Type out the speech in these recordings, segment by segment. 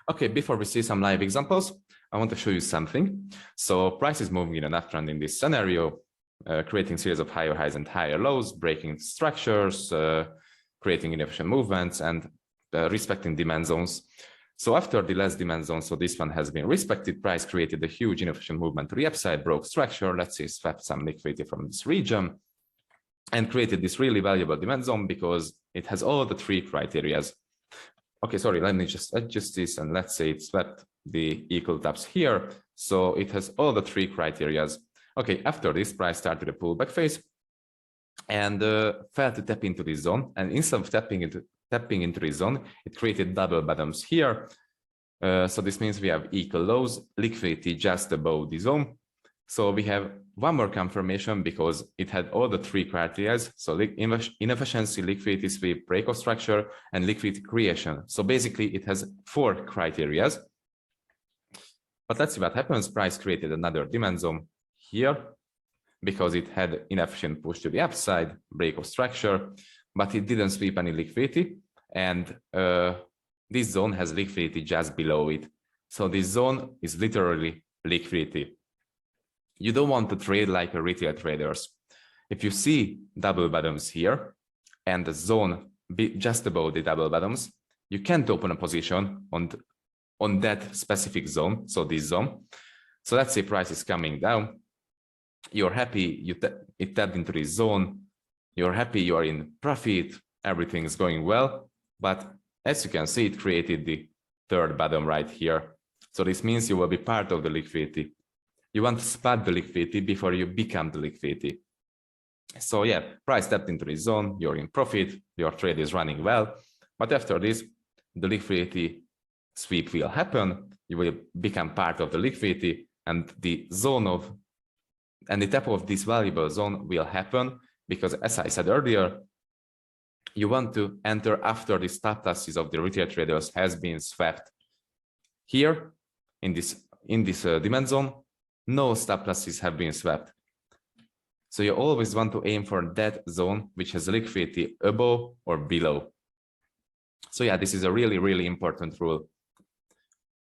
Okay, before we see some live examples, I want to show you something. So price is moving in an uptrend in this scenario, creating series of higher highs and higher lows, breaking structures, creating inefficient movements, and respecting demand zones. So after the last demand zone, so this one has been respected, price created a huge inefficient movement to the upside, broke structure, let's say swept some liquidity from this region, and created this really valuable demand zone because it has all the three criterias. Okay, sorry, let me just adjust this, and let's say it swept the equal tops here. So it has all the three criterias. Okay, after this, price started a pullback phase and failed to tap into this zone. And instead of tapping into this zone, it created double bottoms here. So this means we have equal lows, liquidity just above the zone. So we have one more confirmation because it had all the three criteria. So inefficiency, liquidity sweep, breakout structure, and liquidity creation. So basically it has four criteria. But let's see what happens. Price created another demand zone here because it had inefficient push to the upside, breakout structure, but it didn't sweep any liquidity. And this zone has liquidity just below it. So this zone is literally liquidity. You don't want to trade like a retail traders. If you see double bottoms here and the zone just above the double bottoms, you can't open a position on that specific zone, so this zone. So let's say price is coming down. You're happy, it tapped into this zone. You're happy, you are in profit, everything is going well. But as you can see, it created the third bottom right here. So this means you will be part of the liquidity. You want to spot the liquidity before you become the liquidity. So yeah, price tapped into this zone, you're in profit, your trade is running well. But after this, the liquidity sweep will happen. You will become part of the liquidity, and the tap of this valuable zone will happen because, as I said earlier, you want to enter after the stop losses of the retail traders has been swept. Here in this demand zone, no stop losses have been swept. So you always want to aim for that zone which has liquidity above or below. So yeah, this is a really, really important rule.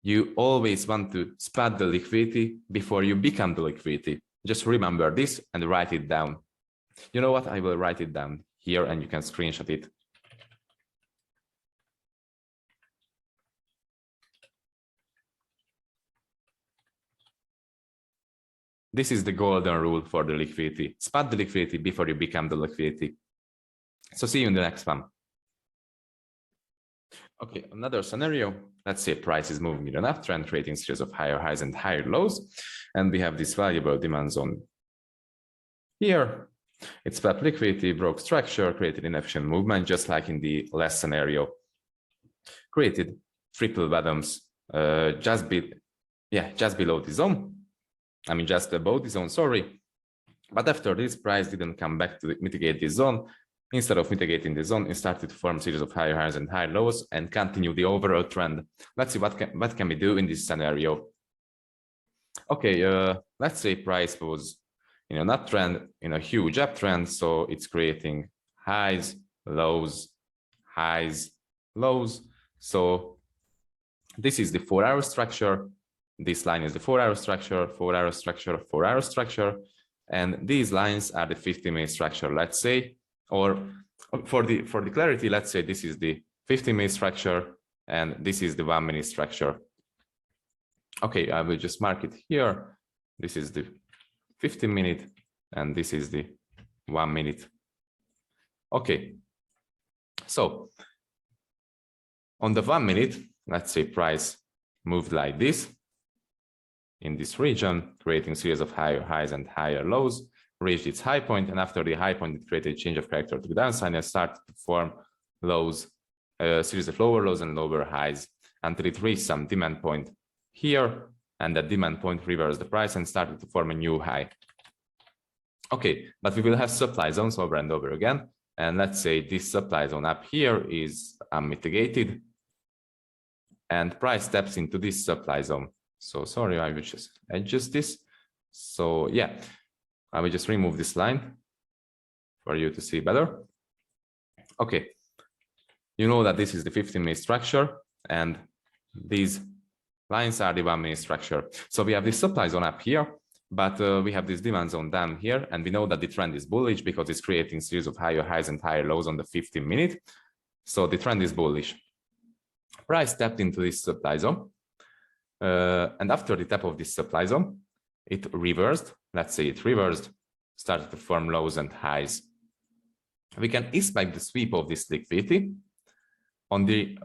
You always want to spot the liquidity before you become the liquidity. Just remember this and write it down. You know what? I will write it down here and you can screenshot it. This is the golden rule for the liquidity. Spot the liquidity before you become the liquidity. So see you in the next one. Okay, another scenario. Let's say price is moving in an uptrend, creating series of higher highs and higher lows. And we have this valuable demand zone here. It swept liquidity, broke structure, created inefficient movement, just like in the last scenario. Created triple bottoms just below the zone. I mean, just above the zone, sorry. But after this, price didn't come back to mitigate the zone. Instead of mitigating the zone, it started to form series of higher highs and higher lows and continue the overall trend. Let's see what can we do in this scenario. Okay, let's say price was in an uptrend, in a huge uptrend, so it's creating highs, lows, highs, lows. So this is the 4-hour structure. This line is the 4-hour structure, 4-hour structure, 4-hour structure, and these lines are the 50-minute structure, let's say, or for the clarity, let's say this is the 50-minute structure and this is the 1-minute structure. Okay, I will just mark it here. This is the 50-minute and this is the 1-minute. Okay, so on the 1-minute, let's say price moved like this in this region, creating series of higher highs and higher lows, reached its high point, and after the high point, it created a change of character to the downside and started to form lows, a series of lower lows and lower highs until it reached some demand point here, and that demand point reversed the price and started to form a new high. Okay, but we will have supply zones over and over again, and let's say this supply zone up here is unmitigated, and price steps into this supply zone. So sorry, I will just adjust this. So yeah, I will just remove this line for you to see better. Okay, you know that this is the 15-minute structure, and these lines are the 1 minute structure. So we have this supply zone up here, but we have this demand zone down here, and we know that the trend is bullish because it's creating series of higher highs and higher lows on the 15 minute. So the trend is bullish. Price tapped into this supply zone, and after the tap of this supply zone, it reversed. Let's say it reversed, started to form lows and highs. We can expect the sweep of this liquidity on the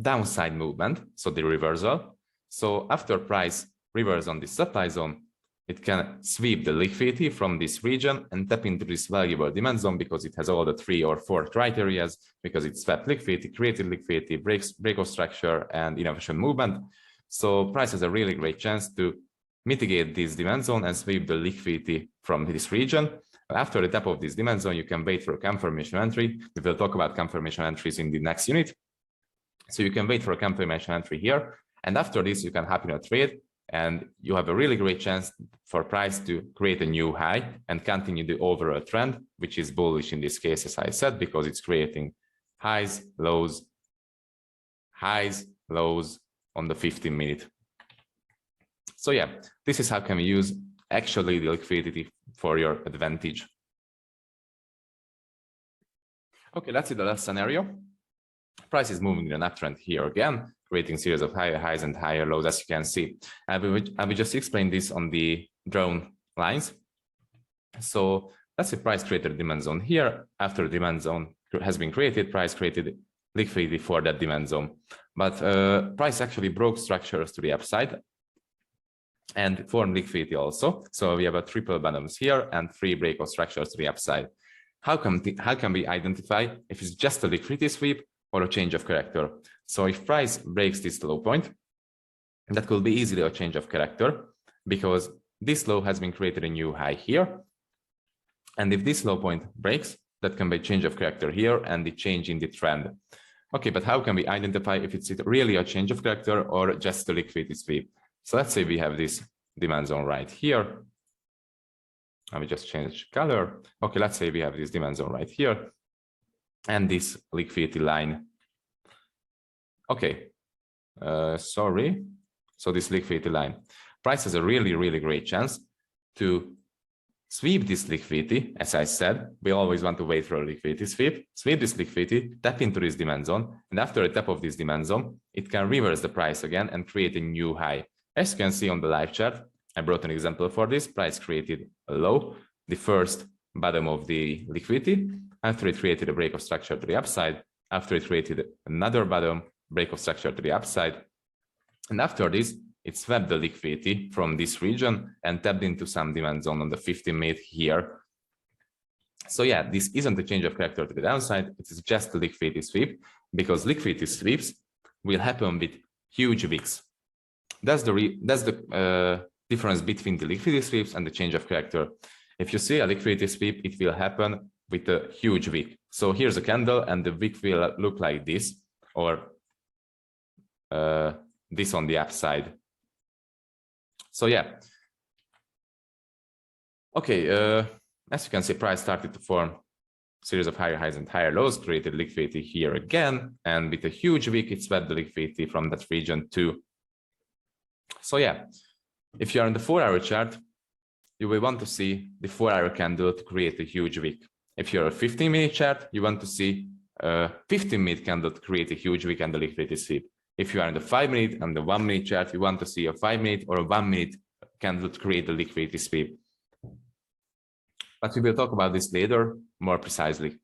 downside movement, so the reversal. So after price reverse on the supply zone, it can sweep the liquidity from this region and tap into this valuable demand zone because it has all the 3 or 4 criteria, because it's swept liquidity, created liquidity, breakout structure, and inefficient movement. So price has a really great chance to mitigate this demand zone and sweep the liquidity from this region. After the tap of this demand zone, you can wait for a confirmation entry. We will talk about confirmation entries in the next unit. So you can wait for a confirmation entry here. And after this, you can hop in a trade, and you have a really great chance for price to create a new high and continue the overall trend, which is bullish in this case, as I said, because it's creating highs, lows on the 15 minute. So yeah, this is how can we use actually the liquidity for your advantage. Okay, let's see the last scenario. Price is moving in an uptrend here again, creating series of higher highs and higher lows, as you can see. I will just explain this on the drawn lines. So let's say price created a demand zone here. After the demand zone has been created, price created liquidity for that demand zone. But price actually broke structures to the upside and formed liquidity also. So we have a triple bottoms here and 3 breakout structures to the upside. How can we identify if it's just a liquidity sweep or a change of character? So if price breaks this low point, that will be easily a change of character because this low has been created a new high here. And if this low point breaks, that can be change of character here and the change in the trend. Okay, but how can we identify if it's really a change of character or just a liquidity sweep? So let's say we have this demand zone right here. Let me just change color. Okay, let's say we have this demand zone right here and this liquidity line. Okay, sorry. So this liquidity line. Price has a really great chance to sweep this liquidity. As I said, we always want to wait for a liquidity sweep this liquidity, tap into this demand zone, and after a tap of this demand zone, it can reverse the price again and create a new high. As you can see on the live chart, I brought an example for this. Price created a low, the first bottom of the liquidity. After it created a break of structure to the upside, after it created another bottom, break of structure to the upside, and after this, it swept the liquidity from this region and tapped into some demand zone on the 15 minute here. So yeah, this isn't a change of character to the downside. It is just a liquidity sweep because liquidity sweeps will happen with huge wicks. That's the difference between the liquidity sweeps and the change of character. If you see a liquidity sweep, it will happen with a huge wick. So here's a candle and the wick will look like this, or this on the upside. So yeah. Okay, as you can see, price started to form a series of higher highs and higher lows, created liquidity here again, and with a huge wick, it swept the liquidity from that region too. So yeah, if you're on the 4-hour chart, you will want to see the 4-hour candle to create a huge wick. If you're a 15-minute chart, you want to see a 15-minute candle to create a huge wick and the liquidity sweep. If you are in the 5-minute and the 1-minute chart, you want to see a 5-minute or a 1-minute candle to create the liquidity sweep. But we will talk about this later more precisely.